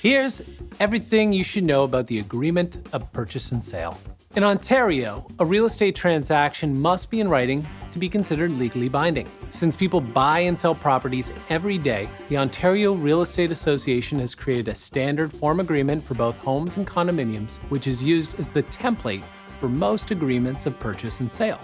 Here's everything you should know about the agreement of purchase and sale. In Ontario, a real estate transaction must be in writing to be considered legally binding. Since people buy and sell properties every day, the Ontario Real Estate Association has created a standard form agreement for both homes and condominiums, which is used as the template for most agreements of purchase and sale.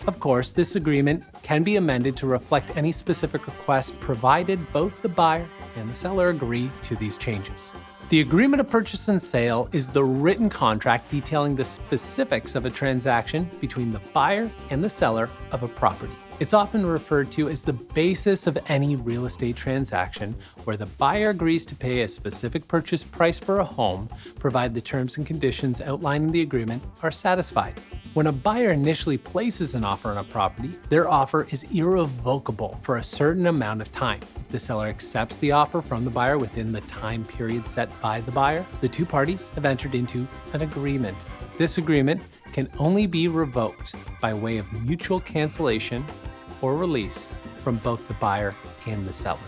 Of course, this agreement can be amended to reflect any specific requests provided both the buyer and the seller agree to these changes. The agreement of purchase and sale is the written contract detailing the specifics of a transaction between the buyer and the seller of a property. It's often referred to as the basis of any real estate transaction, where the buyer agrees to pay a specific purchase price for a home, provided the terms and conditions outlined in the agreement are satisfied. When a buyer initially places an offer on a property, their offer is irrevocable for a certain amount of time. If the seller accepts the offer from the buyer within the time period set by the buyer, the two parties have entered into an agreement. This agreement can only be revoked by way of mutual cancellation or release from both the buyer and the seller.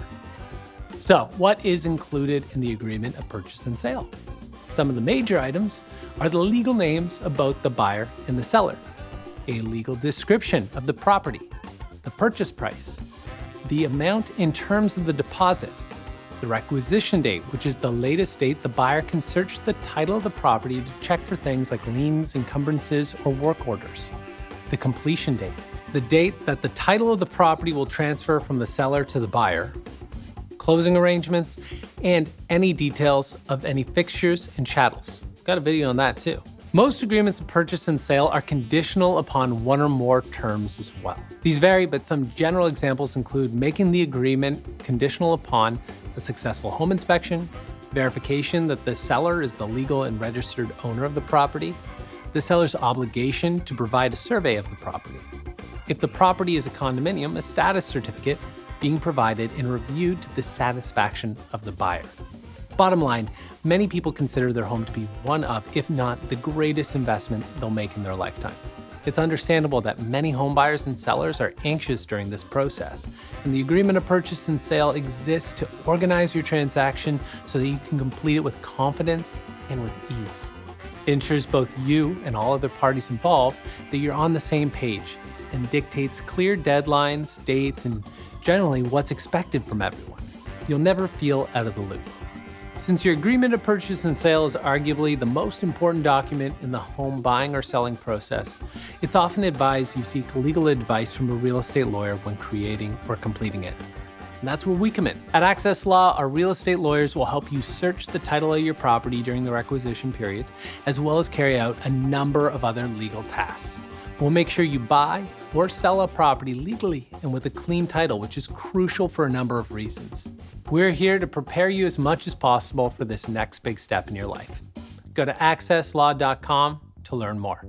So, what is included in the agreement of purchase and sale? Some of the major items are the legal names of both the buyer and the seller, a legal description of the property, the purchase price, the amount in terms of the deposit, the requisition date, which is the latest date the buyer can search the title of the property to check for things like liens, encumbrances, or work orders, the completion date, the date that the title of the property will transfer from the seller to the buyer, closing arrangements, and any details of any fixtures and chattels. Got a video on that too. Most agreements of purchase and sale are conditional upon one or more terms as well. These vary, but some general examples include making the agreement conditional upon a successful home inspection, verification that the seller is the legal and registered owner of the property, the seller's obligation to provide a survey of the property. If the property is a condominium, a status certificate being provided and reviewed to the satisfaction of the buyer. Bottom line, many people consider their home to be one of, if not the greatest investment they'll make in their lifetime. It's understandable that many home buyers and sellers are anxious during this process, and the agreement of purchase and sale exists to organize your transaction so that you can complete it with confidence and with ease. It ensures both you and all other parties involved that you're on the same page and dictates clear deadlines, dates, and generally what's expected from everyone. You'll never feel out of the loop. Since your agreement of purchase and sale is arguably the most important document in the home buying or selling process, it's often advised you seek legal advice from a real estate lawyer when creating or completing it. And that's where we come in. At Axess Law, our real estate lawyers will help you search the title of your property during the requisition period, as well as carry out a number of other legal tasks. We'll make sure you buy or sell a property legally and with a clean title, which is crucial for a number of reasons. We're here to prepare you as much as possible for this next big step in your life. Go to axsesslaw.com to learn more.